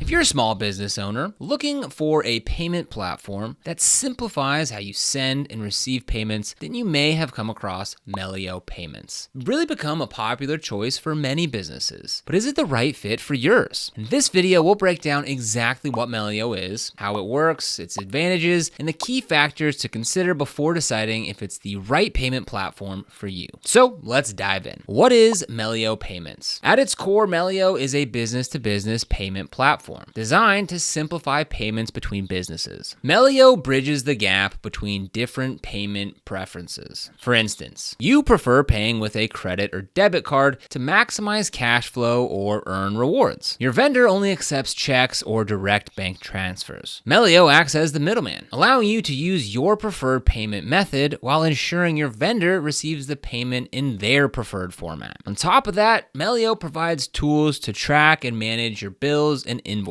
If you're a small business owner looking for a payment platform that simplifies how you send and receive payments, then you may have come across Melio Payments. It's really become a popular choice for many businesses, but is it the right fit for yours? In this video, we'll break down exactly what Melio is, how it works, its advantages, and the key factors to consider before deciding if it's the right payment platform for you. So let's dive in. What is Melio Payments? At its core, Melio is a business-to-business payment platform designed to simplify payments between businesses. Melio bridges the gap between different payment preferences. For instance, you prefer paying with a credit or debit card to maximize cash flow or earn rewards. Your vendor only accepts checks or direct bank transfers. Melio acts as the middleman, allowing you to use your preferred payment method while ensuring your vendor receives the payment in their preferred format. On top of that, Melio provides tools to track and manage your bills and invoices,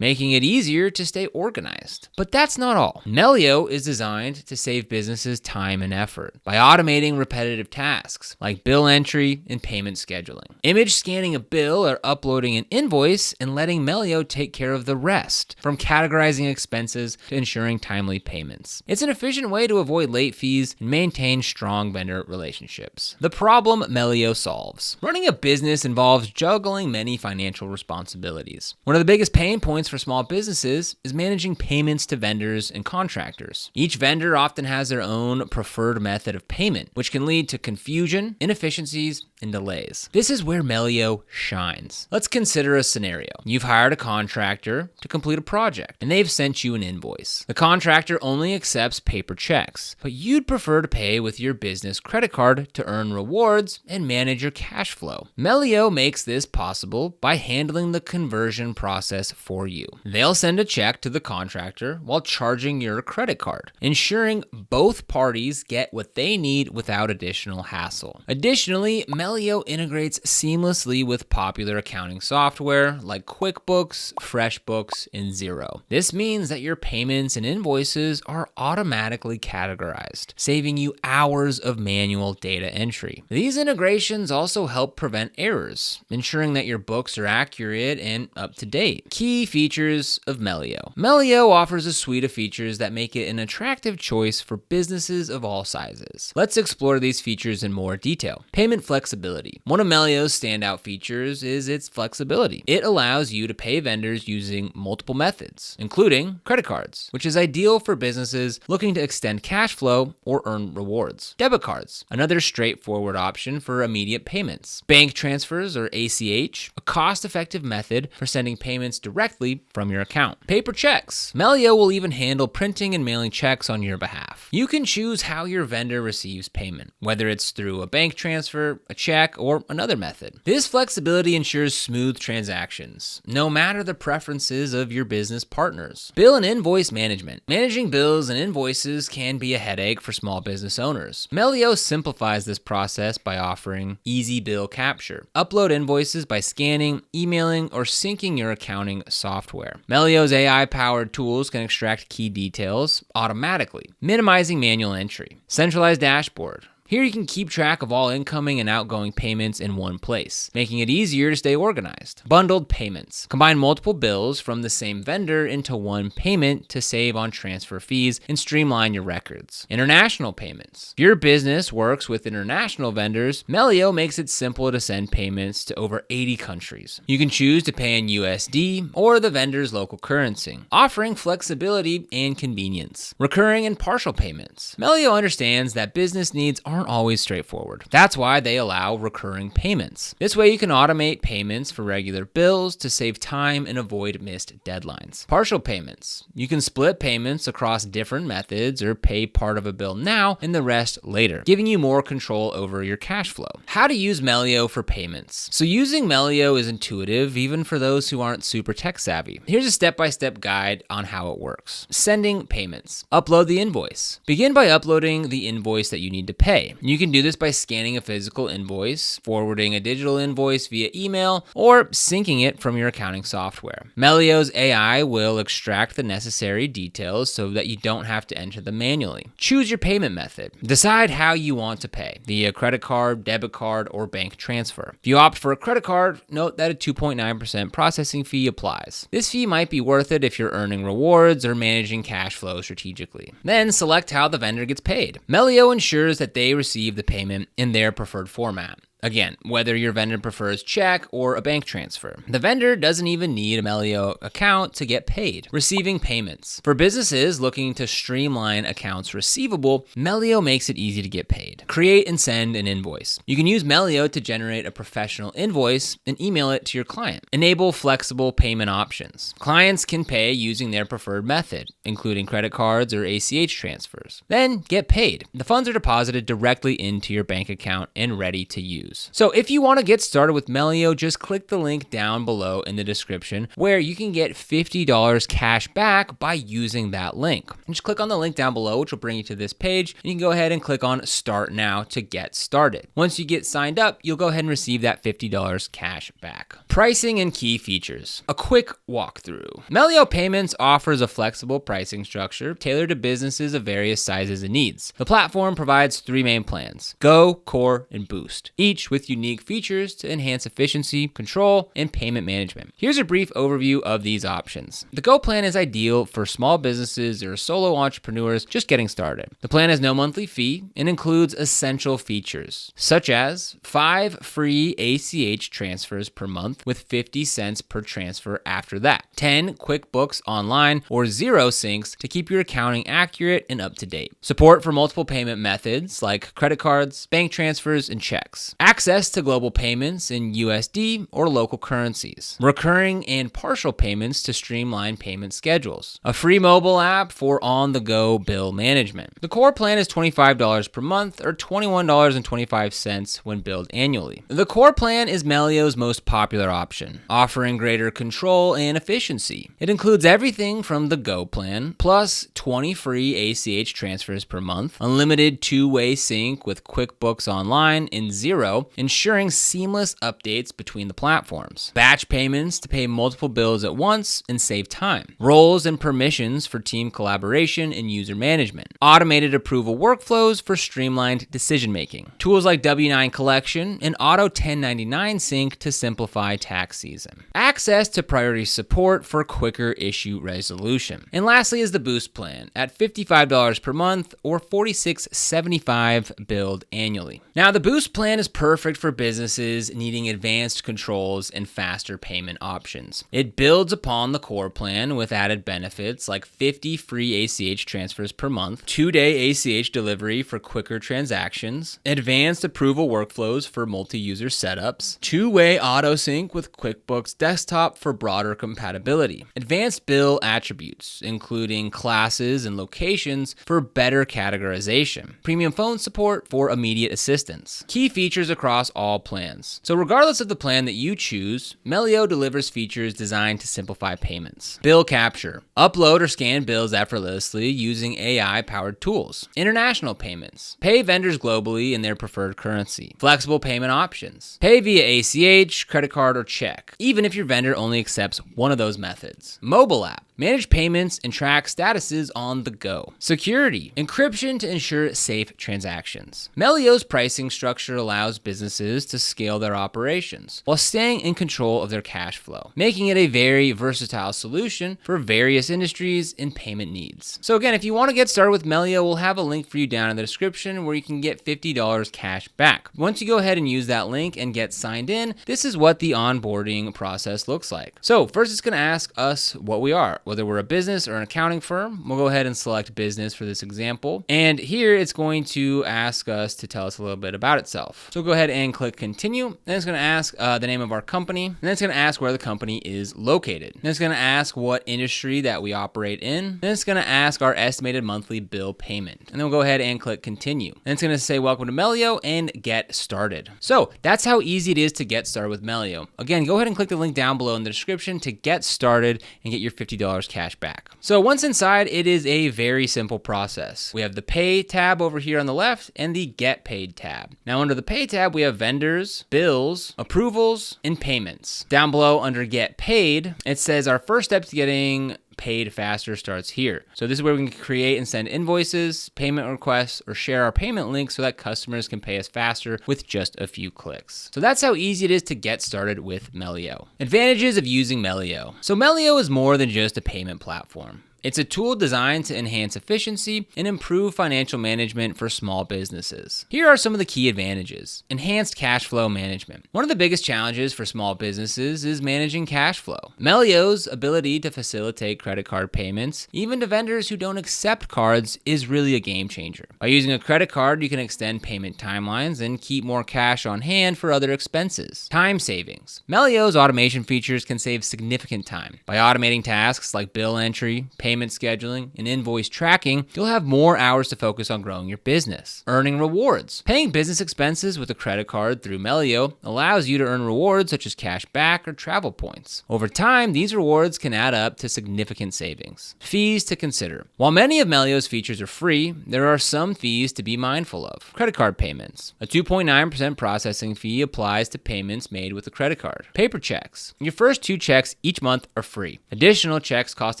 making it easier to stay organized. But that's not all. Melio is designed to save businesses time and effort by automating repetitive tasks like bill entry and payment scheduling. Image scanning a bill or uploading an invoice and letting Melio take care of the rest, from categorizing expenses to ensuring timely payments. It's an efficient way to avoid late fees and maintain strong vendor relationships. The problem Melio solves. Running a business involves juggling many financial responsibilities. One of the biggest pain points for small businesses is managing payments to vendors and contractors. Each vendor often has their own preferred method of payment, which can lead to confusion, inefficiencies, and delays. This is where Melio shines. Let's consider a scenario. You've hired a contractor to complete a project, and they've sent you an invoice. The contractor only accepts paper checks, but you'd prefer to pay with your business credit card to earn rewards and manage your cash flow. Melio makes this possible by handling the conversion process for you. They'll send a check to the contractor while charging your credit card, ensuring both parties get what they need without additional hassle. Additionally, Melio integrates seamlessly with popular accounting software like QuickBooks, FreshBooks, and Xero. This means that your payments and invoices are automatically categorized, saving you hours of manual data entry. These integrations also help prevent errors, ensuring that your books are accurate and up to date. Key features of Melio. Melio offers a suite of features that make it an attractive choice for businesses of all sizes. Let's explore these features in more detail. Payment flexibility. One of Melio's standout features is its flexibility. It allows you to pay vendors using multiple methods, including credit cards, which is ideal for businesses looking to extend cash flow or earn rewards. Debit cards, another straightforward option for immediate payments. Bank transfers, or ACH, a cost-effective method for sending payments directly from your account. Paper checks. Melio will even handle printing and mailing checks on your behalf. You can choose how your vendor receives payment, whether it's through a bank transfer, a check, or another method. This flexibility ensures smooth transactions, no matter the preferences of your business partners. Bill and invoice management. Managing bills and invoices can be a headache for small business owners. Melio simplifies this process by offering easy bill capture. Upload invoices by scanning, emailing, or syncing your accounting software. Melio's AI-powered tools can extract key details automatically, minimizing manual entry. Centralized dashboard. Here you can keep track of all incoming and outgoing payments in one place, making it easier to stay organized. Bundled payments. Combine multiple bills from the same vendor into one payment to save on transfer fees and streamline your records. International payments. If your business works with international vendors, Melio makes it simple to send payments to over 80 countries. You can choose to pay in USD or the vendor's local currency, offering flexibility and convenience. Recurring and partial payments. Melio understands that business needs aren't always straightforward. That's why they allow recurring payments. This way you can automate payments for regular bills to save time and avoid missed deadlines. Partial payments. You can split payments across different methods or pay part of a bill now and the rest later, giving you more control over your cash flow. How to use Melio for payments. So using Melio is intuitive even for those who aren't super tech savvy. Here's a step-by-step guide on how it works. Sending payments. Upload the invoice. Begin by uploading the invoice that you need to pay. pay. You can do this by scanning a physical invoice, forwarding a digital invoice via email, or syncing it from your accounting software. Melio's AI will extract the necessary details so that you don't have to enter them manually. Choose your payment method. Decide how you want to pay, via credit card, debit card, or bank transfer. If you opt for a credit card, note that a 2.9% processing fee applies. This fee might be worth it if you're earning rewards or managing cash flow strategically. Then select how the vendor gets paid. Melio ensures that they receive the payment in their preferred format. Again, whether your vendor prefers check or a bank transfer. The vendor doesn't even need a Melio account to get paid. Receiving payments. For businesses looking to streamline accounts receivable, Melio makes it easy to get paid. Create and send an invoice. You can use Melio to generate a professional invoice and email it to your client. Enable flexible payment options. Clients can pay using their preferred method, including credit cards or ACH transfers. Then get paid. The funds are deposited directly into your bank account and ready to use. So if you want to get started with Melio, just click the link down below in the description where you can get $50 cash back by using that link. And just click on the link down below, which will bring you to this page. And you can go ahead and click on Start Now to get started. Once you get signed up, you'll go ahead and receive that $50 cash back. Pricing and key features. A quick walkthrough. Melio Payments offers a flexible pricing structure tailored to businesses of various sizes and needs. The platform provides 3 main plans: Go, Core, and Boost, each with unique features to enhance efficiency, control, and payment management. Here's a brief overview of these options. The Go plan is ideal for small businesses or solo entrepreneurs just getting started. The plan has no monthly fee and includes essential features, such as 5 free ACH transfers per month with 50 cents per transfer after that, 10 QuickBooks Online or zero syncs to keep your accounting accurate and up to date, support for multiple payment methods like credit cards, bank transfers, and checks, access to global payments in USD or local currencies, recurring and partial payments to streamline payment schedules, a free mobile app for on-the-go bill management. The core plan is $25 per month or $21.25 when billed annually. The core plan is Melio's most popular option, offering greater control and efficiency. It includes everything from the Go plan, plus 20 free ACH transfers per month, unlimited two-way sync with QuickBooks Online and zero, ensuring seamless updates between the platforms, batch payments to pay multiple bills at once and save time, roles and permissions for team collaboration and user management, automated approval workflows for streamlined decision-making, tools like W-9 collection and auto 1099 sync to simplify tax season, access to priority support for quicker issue resolution. And lastly is the Boost plan at $55 per month or $46.75 billed annually. Now the Boost plan is perfect for businesses needing advanced controls and faster payment options. It builds upon the core plan with added benefits like 50 free ACH transfers per month, 2-day ACH delivery for quicker transactions, advanced approval workflows for multi-user setups, two-way auto sync with QuickBooks Desktop for broader compatibility, advanced bill attributes, including classes and locations for better categorization, premium phone support for immediate assistance, key features across all plans. So regardless of the plan that you choose, Melio delivers features designed to simplify payments. Bill capture. Upload or scan bills effortlessly using AI-powered tools. International payments. Pay vendors globally in their preferred currency. Flexible payment options. Pay via ACH, credit card, or check, even if your vendor only accepts one of those methods. Mobile app. Manage payments and track statuses on the go. Security. Encryption to ensure safe transactions. Melio's pricing structure allows businesses to scale their operations while staying in control of their cash flow, making it a very versatile solution for various industries and payment needs. So again, if you want to get started with Melio, we'll have a link for you down in the description where you can get $50 cash back. Once you go ahead and use that link and get signed in, this is what the onboarding process looks like. So first it's going to ask us what we are, whether we're a business or an accounting firm. We'll go ahead and select business for this example. And here it's going to ask us to tell us a little bit about itself. So go ahead and click continue. Then it's going to ask the name of our company. And then it's going to ask where the company is located. Then it's going to ask what industry that we operate in. Then it's going to ask our estimated monthly bill payment. And then we'll go ahead and click continue. And it's going to say welcome to Melio and get started. So that's how easy it is to get started with Melio. Again, go ahead and click the link down below in the description to get started and get your $50 $50 cash back. So once inside, it is a very simple process. We have the Pay tab over here on the left and the Get Paid tab. Now under the Pay tab, we have vendors, bills, approvals, and payments. Down below under Get Paid, it says our first step to getting paid faster starts here. So this is where we can create and send invoices, payment requests, or share our payment links so that customers can pay us faster with just a few clicks. So that's how easy it is to get started with Melio. Advantages of using Melio. So Melio is more than just a payment platform. It's a tool designed to enhance efficiency and improve financial management for small businesses. Here are some of the key advantages. Enhanced cash flow management. One of the biggest challenges for small businesses is managing cash flow. Melio's ability to facilitate credit card payments, even to vendors who don't accept cards, is really a game changer. By using a credit card, you can extend payment timelines and keep more cash on hand for other expenses. Time savings. Melio's automation features can save significant time. By automating tasks like bill entry, payment scheduling, and invoice tracking, you'll have more hours to focus on growing your business. Earning rewards. Paying business expenses with a credit card through Melio allows you to earn rewards such as cash back or travel points. Over time, these rewards can add up to significant savings. Fees to consider. While many of Melio's features are free, there are some fees to be mindful of. Credit card payments. A 2.9% processing fee applies to payments made with a credit card. Paper checks. Your first 2 checks each month are free. Additional checks cost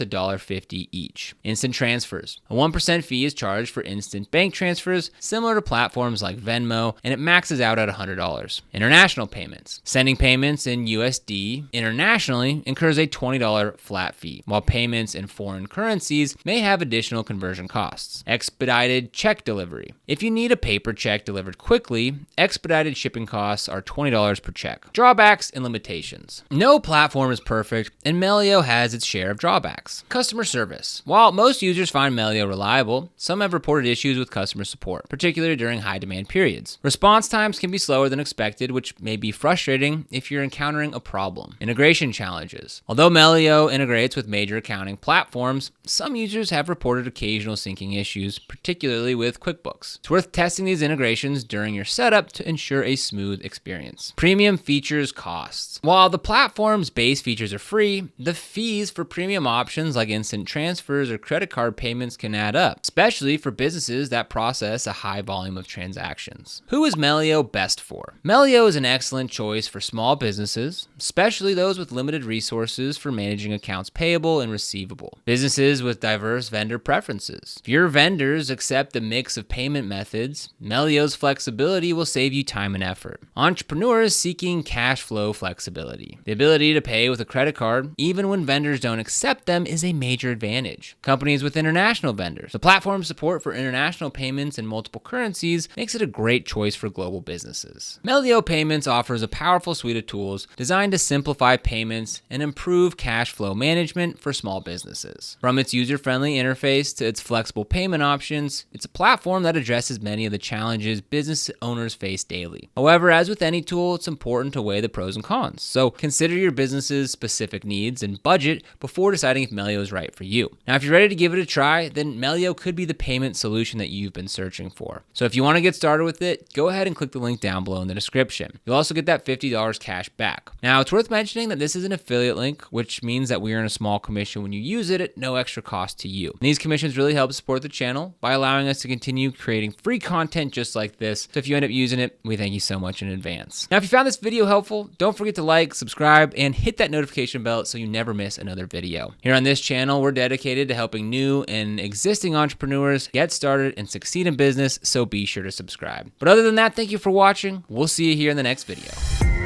$1.50 each. Instant transfers. A 1% fee is charged for instant bank transfers, similar to platforms like Venmo, and it maxes out at $100. International payments. Sending payments in USD internationally incurs a $20 flat fee, while payments in foreign currencies may have additional conversion costs. Expedited check delivery. If you need a paper check delivered quickly, expedited shipping costs are $20 per check. Drawbacks and limitations. No platform is perfect, and Melio has its share of drawbacks. Customer service. While most users find Melio reliable, some have reported issues with customer support, particularly during high demand periods. Response times can be slower than expected, which may be frustrating if you're encountering a problem. Integration challenges. Although Melio integrates with major accounting platforms, some users have reported occasional syncing issues, particularly with QuickBooks. It's worth testing these integrations during your setup to ensure a smooth experience. Premium features costs. While the platform's base features are free, the fees for premium options like instant transfers or credit card payments can add up, especially for businesses that process a high volume of transactions. Who is Melio best for? Melio is an excellent choice for small businesses, especially those with limited resources for managing accounts payable and receivable. Businesses with diverse vendor preferences. If your vendors accept a mix of payment methods, Melio's flexibility will save you time and effort. Entrepreneurs seeking cash flow flexibility. The ability to pay with a credit card, even when vendors don't accept them, is a major advantage. Companies with international vendors. The platform's support for international payments in multiple currencies makes it a great choice for global businesses. Melio Payments offers a powerful suite of tools designed to simplify payments and improve cash flow management for small businesses. From its user-friendly interface to its flexible payment options, it's a platform that addresses many of the challenges business owners face daily. However, as with any tool, it's important to weigh the pros and cons. So consider your business's specific needs and budget before deciding if Melio is right for you. Now, if you're ready to give it a try, then Melio could be the payment solution that you've been searching for. So if you want to get started with it, go ahead and click the link down below in the description. You'll also get that $50 cash back. Now, it's worth mentioning that this is an affiliate link, which means that we earn a small commission when you use it at no extra cost to you. And these commissions really help support the channel by allowing us to continue creating free content just like this. So if you end up using it, we thank you so much in advance. Now, if you found this video helpful, don't forget to like, subscribe, and hit that notification bell so you never miss another video. Here on this channel, we're dedicated to helping new and existing entrepreneurs get started and succeed in business, so be sure to subscribe. But other than that, thank you for watching. We'll see you here in the next video.